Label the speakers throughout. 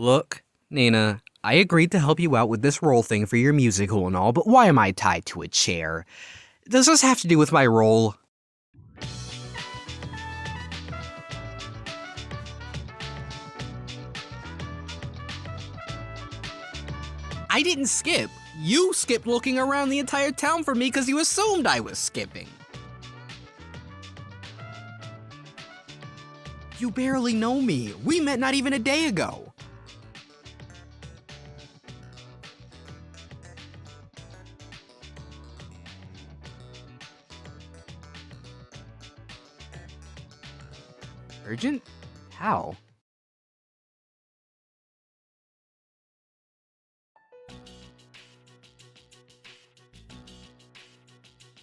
Speaker 1: Look, Nina, I agreed to help you out with this role thing for your musical and all, but why am I tied to a chair? Does this have to do with my role? I didn't skip. You skipped looking around the entire town for me because you assumed I was skipping. You barely know me. We met not even a day ago. Urgent? How?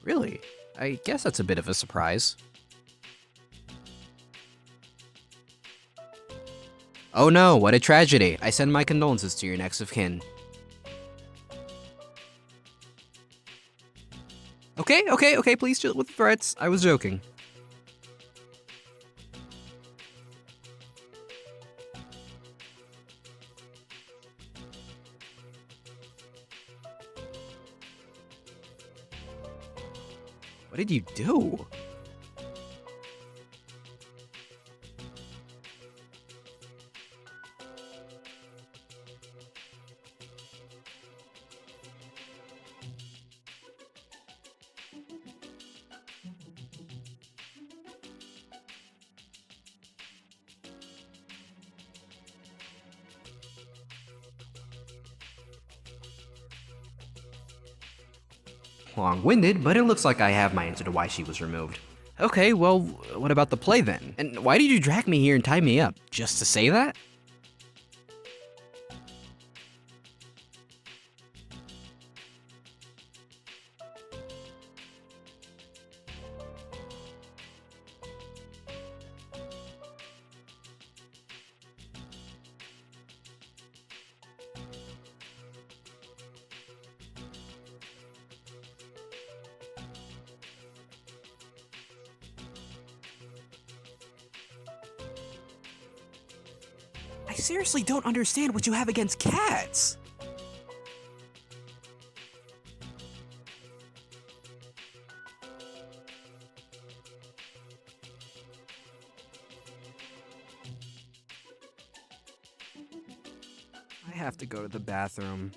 Speaker 1: Really? I guess that's a bit of a surprise. Oh no, what a tragedy. I send my condolences to your next of kin. Okay, please chill with the threats. I was joking. What did you do? Long-winded, but it looks like I have my answer to why she was removed. Okay, well, what about the play then? And why did you drag me here and tie me up? Just to say that? I seriously don't understand what you have against cats. I have to go to the bathroom.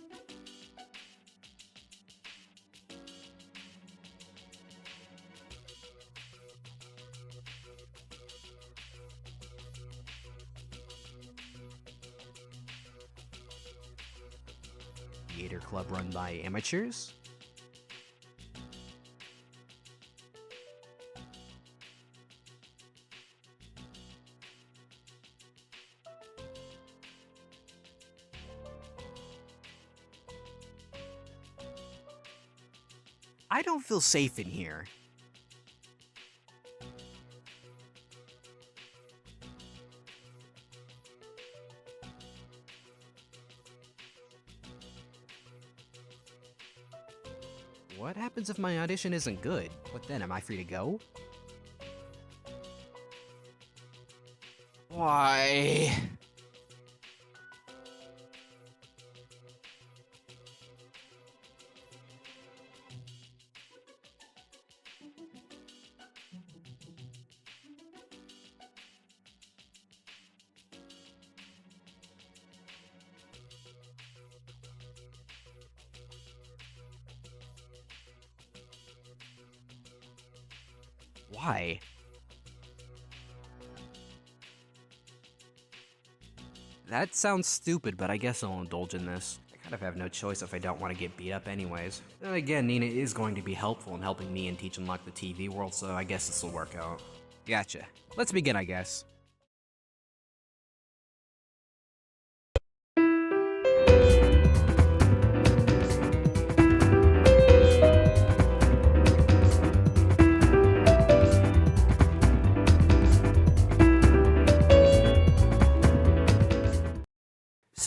Speaker 1: Theater club run by amateurs? I don't feel safe in here. What happens if my audition isn't good? What then, am I free to go? Why? Why? That sounds stupid, but I guess I'll indulge in this. I kind of have no choice if I don't want to get beat up anyways. Then again, Nina is going to be helpful in helping me and teach unlock the TV world, so I guess this will work out. Gotcha. Let's begin, I guess.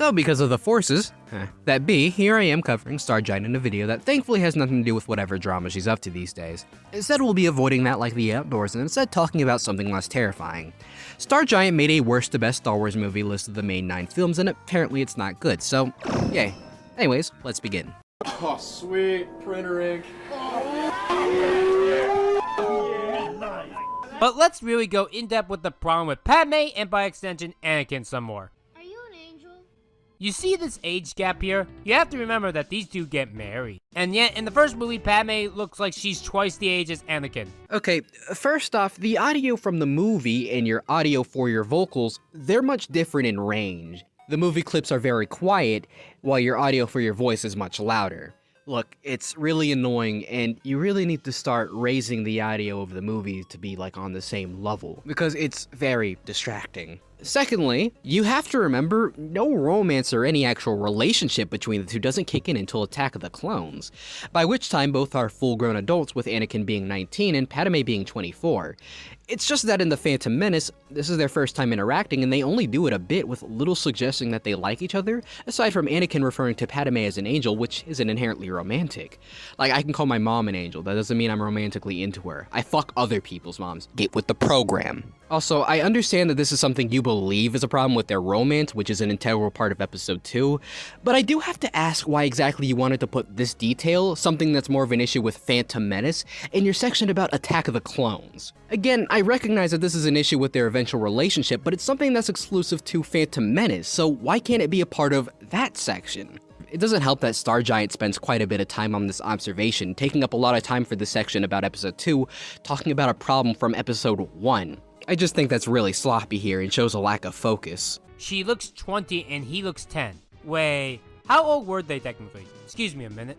Speaker 1: So because of the forces that be, here I am covering Star Giant in a video that thankfully has nothing to do with whatever drama she's up to these days. Instead we'll be avoiding that like the outdoors and instead talking about something less terrifying. Star Giant made a worst to best Star Wars movie list of the main 9 films and apparently it's not good, so yay. Anyways, let's begin.
Speaker 2: Oh sweet, printer ink.
Speaker 3: But let's really go in depth with the problem with Padme and by extension Anakin some more.
Speaker 4: Are you an angel?
Speaker 3: You see this age gap here? You have to remember that these two get married. And yet in the first movie Padme looks like she's twice the age as Anakin.
Speaker 1: Okay, first off, the audio from the movie and your audio for your vocals, they're much different in range. The movie clips are very quiet, while your audio for your voice is much louder. Look, it's really annoying, and you really need to start raising the audio of the movie to be like on the same level, because it's very distracting. Secondly, you have to remember, no romance or any actual relationship between the two doesn't kick in until Attack of the Clones, by which time both are full-grown adults with Anakin being 19 and Padme being 24. It's just that in The Phantom Menace, this is their first time interacting and they only do it a bit with little suggesting that they like each other, aside from Anakin referring to Padme as an angel, which isn't inherently romantic. Like, I can call my mom an angel, that doesn't mean I'm romantically into her. I fuck other people's moms. Get with the program. Also, I understand that this is something you believe is a problem with their romance, which is an integral part of episode 2, but I do have to ask why exactly you wanted to put this detail, something that's more of an issue with Phantom Menace, in your section about Attack of the Clones. Again, I recognize that this is an issue with their eventual relationship, but it's something that's exclusive to Phantom Menace, so why can't it be a part of that section? It doesn't help that Star Giant spends quite a bit of time on this observation, taking up a lot of time for this section about episode 2, talking about a problem from episode 1. I just think that's really sloppy here and shows a lack of focus.
Speaker 3: She looks 20 and he looks 10. Wait, how old were they technically? Excuse me a minute.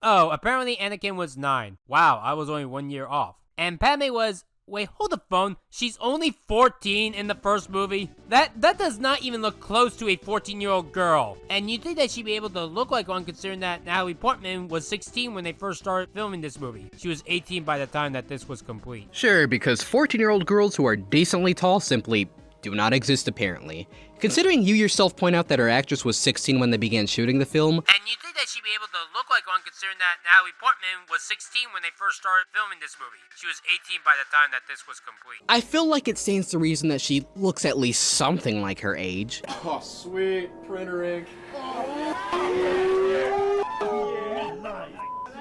Speaker 3: Oh, apparently Anakin was 9. Wow, I was only 1 year off. And Padme was... Wait, hold the phone. She's only 14 in the first movie? That does not even look close to a 14-year-old girl. And you'd think that she'd be able to look like one considering that Natalie Portman was 16 when they first started filming this movie. She was 18 by the time that this was complete.
Speaker 1: Sure, because 14-year-old girls who are decently tall simply do not exist apparently. Considering you yourself point out that her actress was 16 when they began shooting the film,
Speaker 3: and you'd think that she'd be able to look like one considering that Natalie Portman was 16 when they first started filming this movie. She was 18 by the time that this was complete.
Speaker 1: I feel like it stands to reason that she looks at least something like her age.
Speaker 2: Oh sweet, printer ink.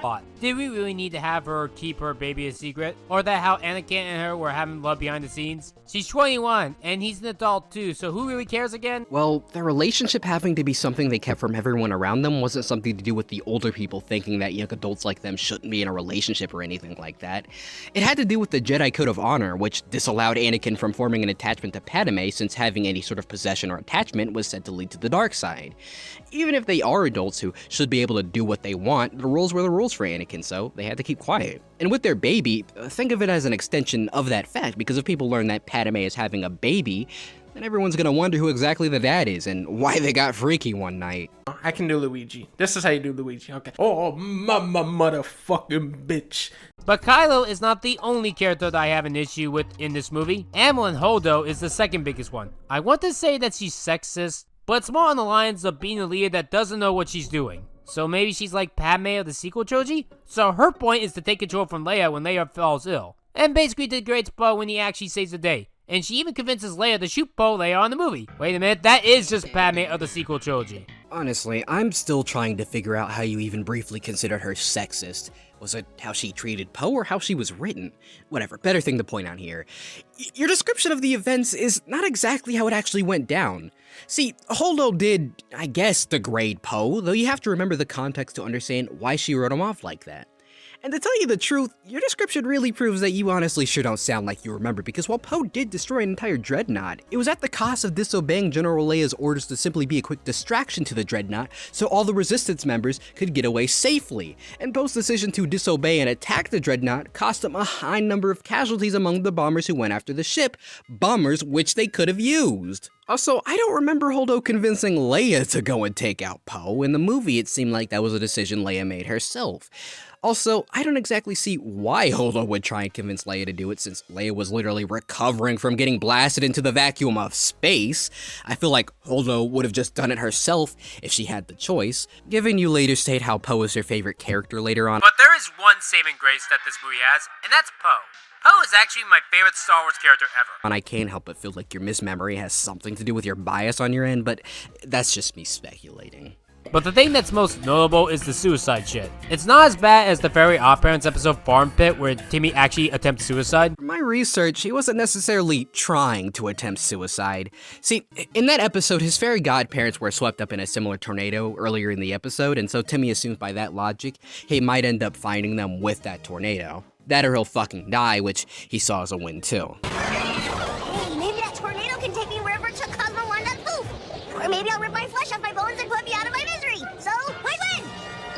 Speaker 3: But did we really need to have her keep her baby a secret? Or that how Anakin and her were having love behind the scenes? She's 21, and he's an adult too, so who really cares again?
Speaker 1: Well, the relationship having to be something they kept from everyone around them wasn't something to do with the older people thinking that young adults like them shouldn't be in a relationship or anything like that. It had to do with the Jedi Code of Honor, which disallowed Anakin from forming an attachment to Padme since having any sort of possession or attachment was said to lead to the dark side. Even if they are adults who should be able to do what they want, the rules were the rules for Anakin, so they had to keep quiet. And with their baby, think of it as an extension of that fact, because if people learn that Padme is having a baby, then everyone's gonna wonder who exactly the dad is and why they got freaky one night.
Speaker 5: I can do Luigi. This is how you do Luigi, okay? Oh, mama motherfucking bitch.
Speaker 3: But Kylo is not the only character that I have an issue with in this movie. Amilyn Holdo is the second biggest one. I want to say that she's sexist, but it's more on the lines of being a leader that doesn't know what she's doing. So maybe she's like Padme of the sequel trilogy? So her point is to take control from Leia when Leia falls ill. And basically degrades Poe when he actually saves the day. And she even convinces Leia to shoot Poe later on in the movie. Wait a minute, that is just Padme of the sequel trilogy.
Speaker 1: Honestly, I'm still trying to figure out how you even briefly considered her sexist. Was it how she treated Poe or how she was written? Whatever, better thing to point out here. Your description of the events is not exactly how it actually went down. See, Holdo did, I guess, degrade Poe, though you have to remember the context to understand why she wrote him off like that. And to tell you the truth, your description really proves that you honestly sure don't sound like you remember, because while Poe did destroy an entire dreadnought, it was at the cost of disobeying General Leia's orders to simply be a quick distraction to the dreadnought so all the resistance members could get away safely. And Poe's decision to disobey and attack the dreadnought cost him a high number of casualties among the bombers who went after the ship, bombers which they could have used. Also, I don't remember Holdo convincing Leia to go and take out Poe. In the movie, it seemed like that was a decision Leia made herself. Also, I don't exactly see why Holdo would try and convince Leia to do it, since Leia was literally recovering from getting blasted into the vacuum of space. I feel like Holdo would have just done it herself if she had the choice, given you later state how Poe is her favorite character later on.
Speaker 3: But there is one saving grace that this movie has, and that's Poe. Poe is actually my favorite Star Wars character ever.
Speaker 1: And I can't help but feel like your mismemory has something to do with your bias on your end, but that's just me speculating.
Speaker 3: But the thing that's most notable is the suicide shit. It's not as bad as the Very Odd Parents episode Farm Pit, where Timmy actually attempts suicide.
Speaker 1: From my research, he wasn't necessarily trying to attempt suicide. See, in that episode, his fairy godparents were swept up in a similar tornado earlier in the episode, and so Timmy assumes by that logic, he might end up finding them with that tornado. That or he'll fucking die, which he saw as a win too.
Speaker 4: Hey, maybe that tornado can take me wherever it took Cosmo Wanda. Oof! Or maybe I'll rip my flesh off my bones and put me out of my misery. So, win-win!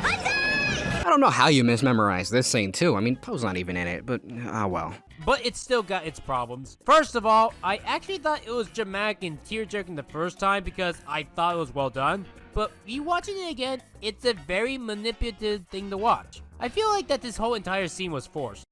Speaker 4: Banzai!
Speaker 1: I don't know how you mismemorized this scene too. I mean, Poe's not even in it, but ah well.
Speaker 3: But it's still got its problems. First of all, I actually thought it was dramatic and tear-jerking the first time because I thought it was well done. But rewatching it again, it's a very manipulative thing to watch. I feel like that this whole entire scene was forced.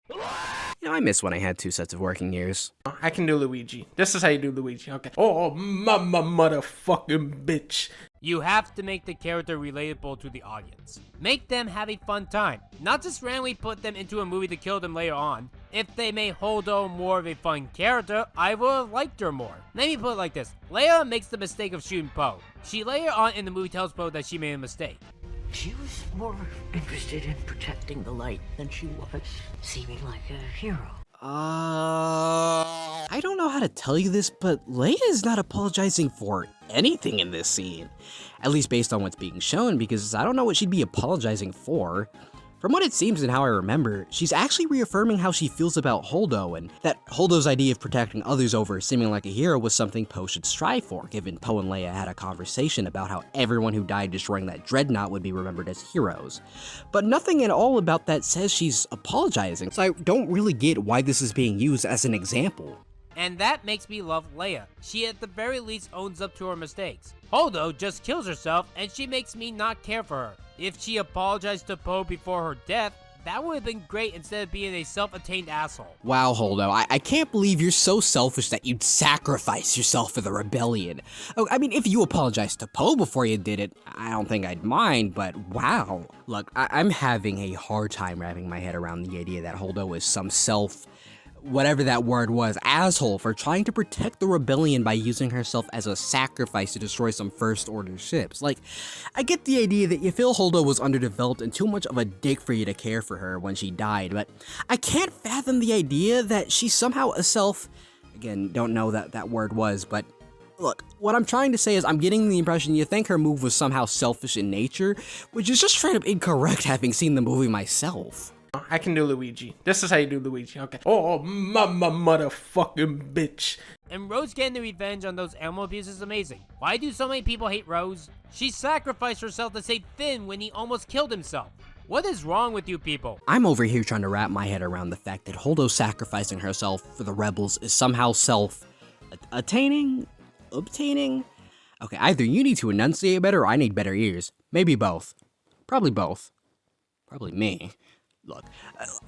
Speaker 1: You know, I miss when I had 2 sets of working ears.
Speaker 5: I can do Luigi. This is how you do Luigi. Okay. Oh, mama motherfucking bitch.
Speaker 3: You have to make the character relatable to the audience. Make them have a fun time. Not just randomly put them into a movie to kill them later on. If they made Holdo more of a fun character, I would have liked her more. Let me put it like this. Leia makes the mistake of shooting Poe. She later on in the movie tells Poe that she made a mistake.
Speaker 6: She was more interested in protecting the light than she was seeming like a hero.
Speaker 1: I don't know how to tell you this, but Leia is not apologizing for anything in this scene. At least based on what's being shown, because I don't know what she'd be apologizing for. From what it seems and how I remember, she's actually reaffirming how she feels about Holdo, and that Holdo's idea of protecting others over seeming like a hero was something Poe should strive for, given Poe and Leia had a conversation about how everyone who died destroying that dreadnought would be remembered as heroes. But nothing at all about that says she's apologizing, so I don't really get why this is being used as an example.
Speaker 3: And that makes me love Leia. She at the very least owns up to her mistakes. Holdo just kills herself and she makes me not care for her. If she apologized to Poe before her death, that would have been great instead of being a self-attained asshole.
Speaker 1: Wow, Holdo, I can't believe you're so selfish that you'd sacrifice yourself for the rebellion. Oh, I mean, if you apologized to Poe before you did it, I don't think I'd mind, but wow. Look, I'm having a hard time wrapping my head around the idea that Holdo is some whatever that word was, asshole for trying to protect the rebellion by using herself as a sacrifice to destroy some First Order ships. Like, I get the idea that you feel Holdo was underdeveloped and too much of a dick for you to care for her when she died, but I can't fathom the idea that she's somehow a again, don't know that that word was, but look, what I'm trying to say is I'm getting the impression you think her move was somehow selfish in nature, which is just straight up incorrect having seen the movie myself.
Speaker 5: I can do Luigi. This is how you do Luigi. Okay. Oh, mama motherfucking bitch.
Speaker 3: And Rose getting the revenge on those animal abuse is amazing. Why do so many people hate Rose? She sacrificed herself to save Finn when he almost killed himself. What is wrong with you people?
Speaker 1: I'm over here trying to wrap my head around the fact that Holdo sacrificing herself for the rebels is somehow obtaining? Okay, either you need to enunciate better or I need better ears. Maybe both. Probably both. Probably me. Look,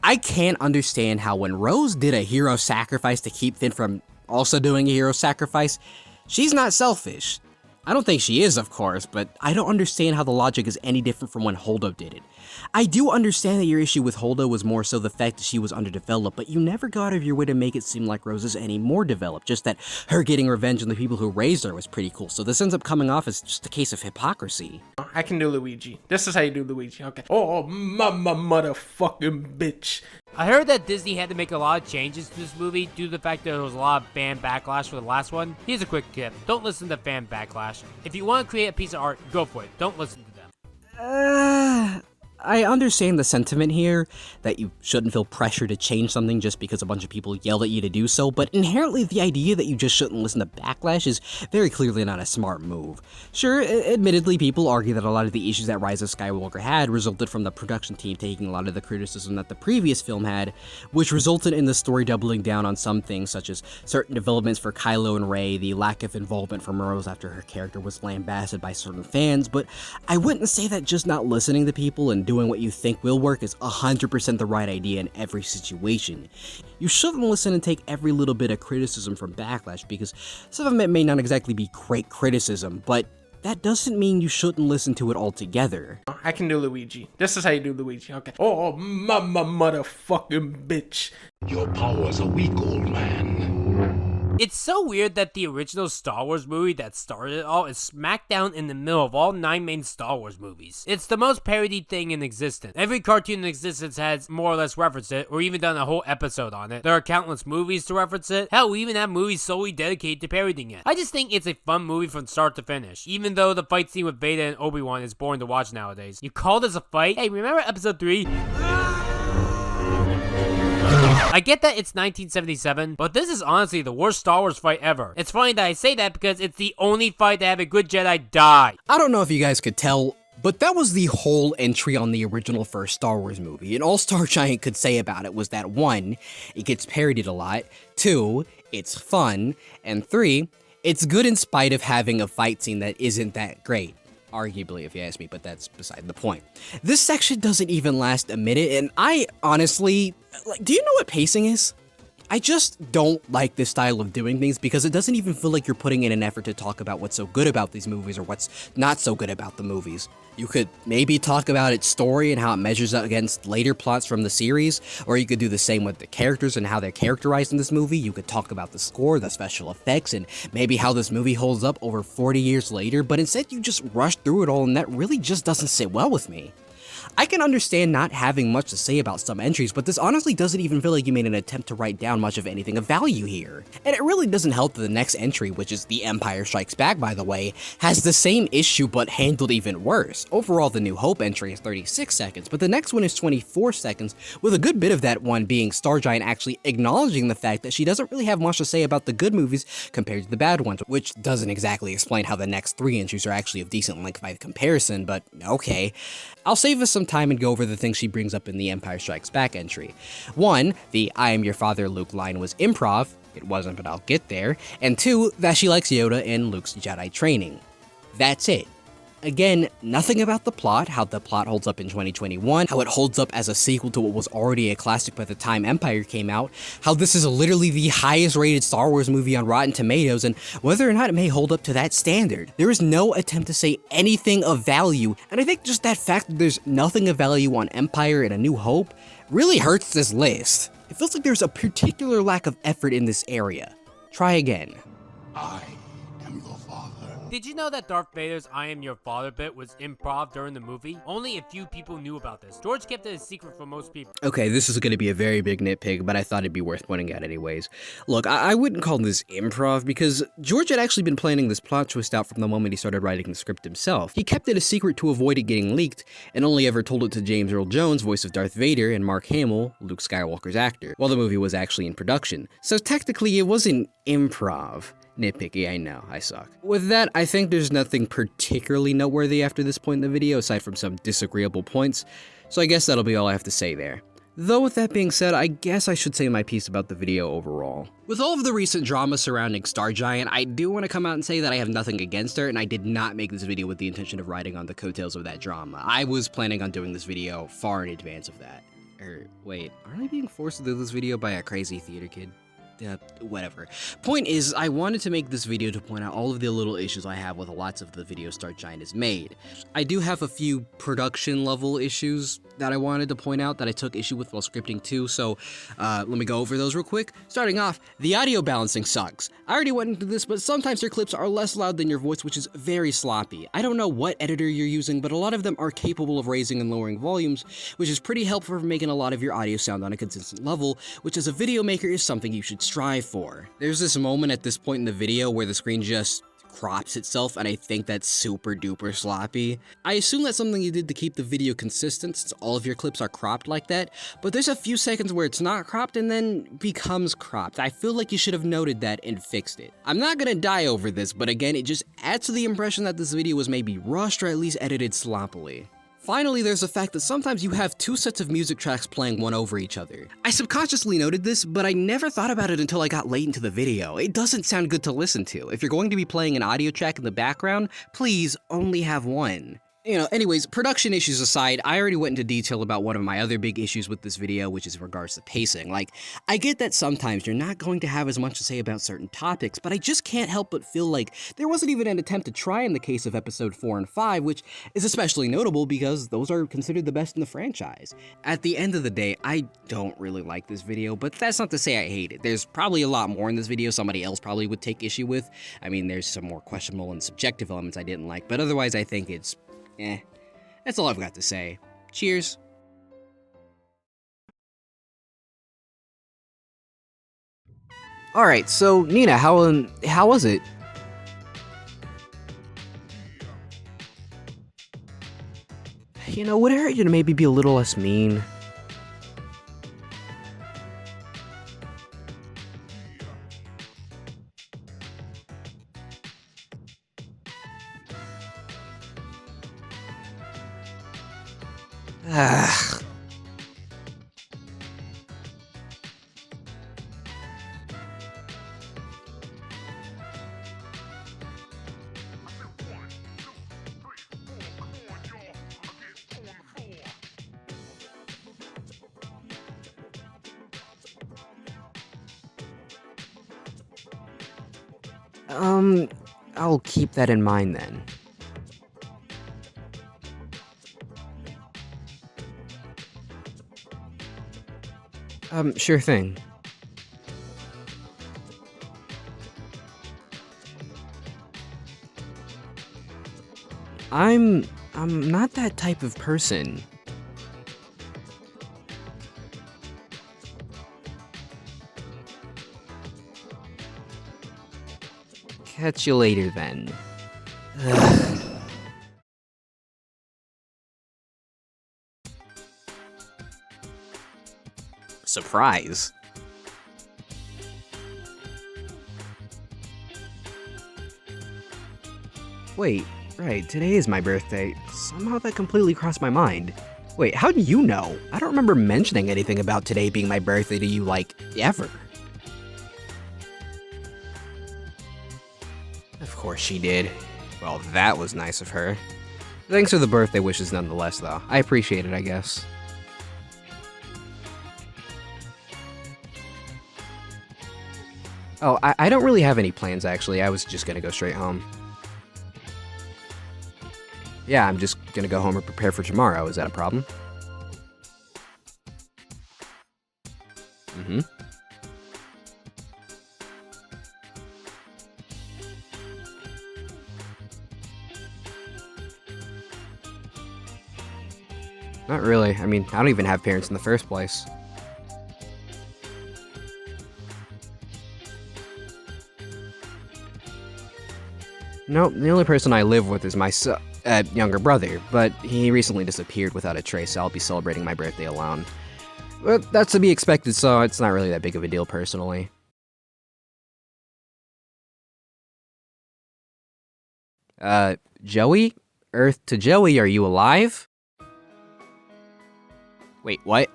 Speaker 1: I can't understand how when Rose did a hero sacrifice to keep Finn from also doing a hero sacrifice, she's not selfish. I don't think she is, of course, but I don't understand how the logic is any different from when Holdo did it. I do understand that your issue with Holdo was more so the fact that she was underdeveloped, but you never go out of your way to make it seem like Rose is any more developed, just that her getting revenge on the people who raised her was pretty cool, so this ends up coming off as just a case of hypocrisy.
Speaker 5: I can do Luigi. This is how you do Luigi. Okay. Oh, mama motherfucking bitch.
Speaker 3: I heard that Disney had to make a lot of changes to this movie due to the fact that there was a lot of fan backlash for the last one. Here's a quick tip. Don't listen to fan backlash. If you want to create a piece of art, go for it. Don't listen to them.
Speaker 1: I understand the sentiment here, that you shouldn't feel pressure to change something just because a bunch of people yelled at you to do so, but inherently the idea that you just shouldn't listen to backlash is very clearly not a smart move. Sure, admittedly, people argue that a lot of the issues that Rise of Skywalker had resulted from the production team taking a lot of the criticism that the previous film had, which resulted in the story doubling down on some things such as certain developments for Kylo and Rey, the lack of involvement from Rose after her character was lambasted by certain fans, but I wouldn't say that just not listening to people and doing what you think will work is 100% the right idea in every situation. You shouldn't listen and take every little bit of criticism from backlash because some of it may not exactly be great criticism, but that doesn't mean you shouldn't listen to it altogether.
Speaker 5: I can do Luigi. This is how you do Luigi, okay? Oh, mama motherfucking bitch.
Speaker 7: Your powers are weak, old man.
Speaker 3: It's so weird that the original Star Wars movie that started it all is smack down in the middle of all 9 main Star Wars movies. It's the most parodied thing in existence. Every cartoon in existence has more or less referenced it, or even done a whole episode on it. There are countless movies to reference it. Hell, we even have movies solely dedicated to parodying it. I just think it's a fun movie from start to finish, even though the fight scene with Vader and Obi-Wan is boring to watch nowadays. You call this a fight? Hey, remember episode 3? I get that it's 1977, but this is honestly the worst Star Wars fight ever. It's funny that I say that because it's the only fight to have a good Jedi die.
Speaker 1: I don't know if you guys could tell, but that was the whole entry on the original first Star Wars movie, and all Star Giant could say about it was that 1, it gets parodied a lot, 2, it's fun, and 3, it's good in spite of having a fight scene that isn't that great. Arguably, if you ask me, but that's beside the point. This section doesn't even last a minute, and I honestly, do you know what pacing is? I just don't like this style of doing things because it doesn't even feel like you're putting in an effort to talk about what's so good about these movies or what's not so good about the movies. You could maybe talk about its story and how it measures up against later plots from the series, or you could do the same with the characters and how they're characterized in this movie. You could talk about the score, the special effects, and maybe how this movie holds up over 40 years later, but instead you just rush through it all and that really just doesn't sit well with me. I can understand not having much to say about some entries, but this honestly doesn't even feel like you made an attempt to write down much of anything of value here. And it really doesn't help that the next entry, which is The Empire Strikes Back by the way, has the same issue but handled even worse. Overall, the New Hope entry is 36 seconds, but the next one is 24 seconds, with a good bit of that one being Star Giant actually acknowledging the fact that she doesn't really have much to say about the good movies compared to the bad ones, which doesn't exactly explain how the next 3 entries are actually of decent length by comparison, but okay. I'll save us some time and go over the things she brings up in the Empire Strikes Back entry. 1, the I am your father Luke line was improv, it wasn't but I'll get there, and 2, that she likes Yoda and Luke's Jedi training. That's it. Again, nothing about the plot, how the plot holds up in 2021, how it holds up as a sequel to what was already a classic by the time Empire came out, how this is literally the highest rated Star Wars movie on Rotten Tomatoes, and whether or not it may hold up to that standard. There is no attempt to say anything of value, and I think just that fact that there's nothing of value on Empire and A New Hope really hurts this list. It feels like there's a particular lack of effort in this area. Try again.
Speaker 7: I am your father.
Speaker 3: Did you know that Darth Vader's I am your father bit was improv during the movie? Only a few people knew about this. George kept it a secret from most people.
Speaker 1: Okay, this is going to be a very big nitpick, but I thought it'd be worth pointing out anyways. Look, I wouldn't call this improv because George had actually been planning this plot twist out from the moment he started writing the script himself. He kept it a secret to avoid it getting leaked, and only ever told it to James Earl Jones, voice of Darth Vader, and Mark Hamill, Luke Skywalker's actor, while the movie was actually in production. So technically it wasn't improv. Nitpicky, I know, I suck. With that, I think there's nothing particularly noteworthy after this point in the video, aside from some disagreeable points, so I guess that'll be all I have to say there. Though with that being said, I guess I should say my piece about the video overall. With all of the recent drama surrounding Star Giant, I do want to come out and say that I have nothing against her, and I did not make this video with the intention of riding on the coattails of that drama. I was planning on doing this video far in advance of that. Wait, aren't I being forced to do this video by a crazy theater kid? Whatever. Point is, I wanted to make this video to point out all of the little issues I have with lots of the videos Star Giant has made. I do have a few production level issues that I wanted to point out that I took issue with while scripting too, so let me go over those real quick. Starting off, the audio balancing sucks. I already went into this, but sometimes your clips are less loud than your voice, which is very sloppy. I don't know what editor you're using, but a lot of them are capable of raising and lowering volumes, which is pretty helpful for making a lot of your audio sound on a consistent level, which as a video maker is something you should strive for. There's this moment at this point in the video where the screen just
Speaker 8: crops itself, and I think that's super duper sloppy. I assume that's something you did to keep the video consistent since all of your clips are cropped like that, but there's a few seconds where it's not cropped and then becomes cropped. I feel like you should have noted that and fixed it. I'm not gonna die over this, but again, it just adds to the impression that this video was maybe rushed or at least edited sloppily. Finally, there's the fact that sometimes you have two sets of music tracks playing one over each other. I subconsciously noted this, but I never thought about it until I got late into the video. It doesn't sound good to listen to. If you're going to be playing an audio track in the background, please only have one. Anyways, production issues aside, I already went into detail about one of my other big issues with this video, which is in regards to pacing. Like, I get that sometimes you're not going to have as much to say about certain topics, but I just can't help but feel like there wasn't even an attempt to try in the case of episode 4 and 5, which is especially notable because those are considered the best in the franchise. At the end of the day, I don't really like this video, but that's not to say I hate it. There's probably a lot more in this video somebody else probably would take issue with. I mean, there's some more questionable and subjective elements I didn't like, but otherwise I think it's that's all I've got to say. Cheers. Alright, so Nina, how was it? Would it hurt you to maybe be a little less mean? Ugh. I'll keep that in mind then. Sure thing. I'm not that type of person. Catch you later then. Ugh. Surprise. Wait, right, today is my birthday. Somehow that completely crossed my mind. Wait, how do you know? I don't remember mentioning anything about today being my birthday to you, like, ever. Of course she did. Well, that was nice of her. Thanks for the birthday wishes nonetheless, though. I appreciate it, I guess. Oh, I don't really have any plans, actually. I was just gonna go straight home. Yeah, I'm just gonna go home and prepare for tomorrow. Is that a problem? Mm-hmm. Not really. I mean, I don't even have parents in the first place. Nope, the only person I live with is my younger brother, but he recently disappeared without a trace, so I'll be celebrating my birthday alone. But that's to be expected, so it's not really that big of a deal personally. Joey? Earth to Joey, are you alive? Wait, what?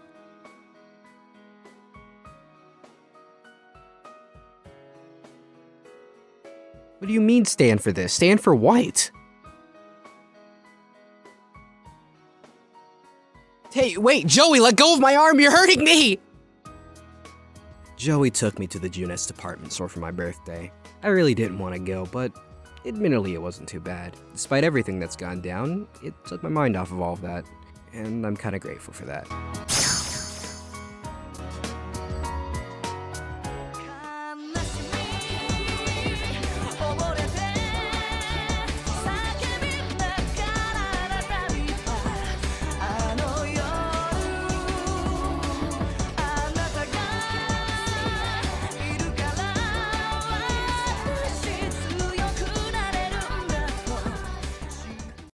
Speaker 8: What do you mean stand for this? Stand for what? Hey, wait, Joey, let go of my arm, you're hurting me! Joey took me to the Junet's department store for my birthday. I really didn't want to go, but admittedly it wasn't too bad. Despite everything that's gone down, it took my mind off of all of that, and I'm kinda grateful for that.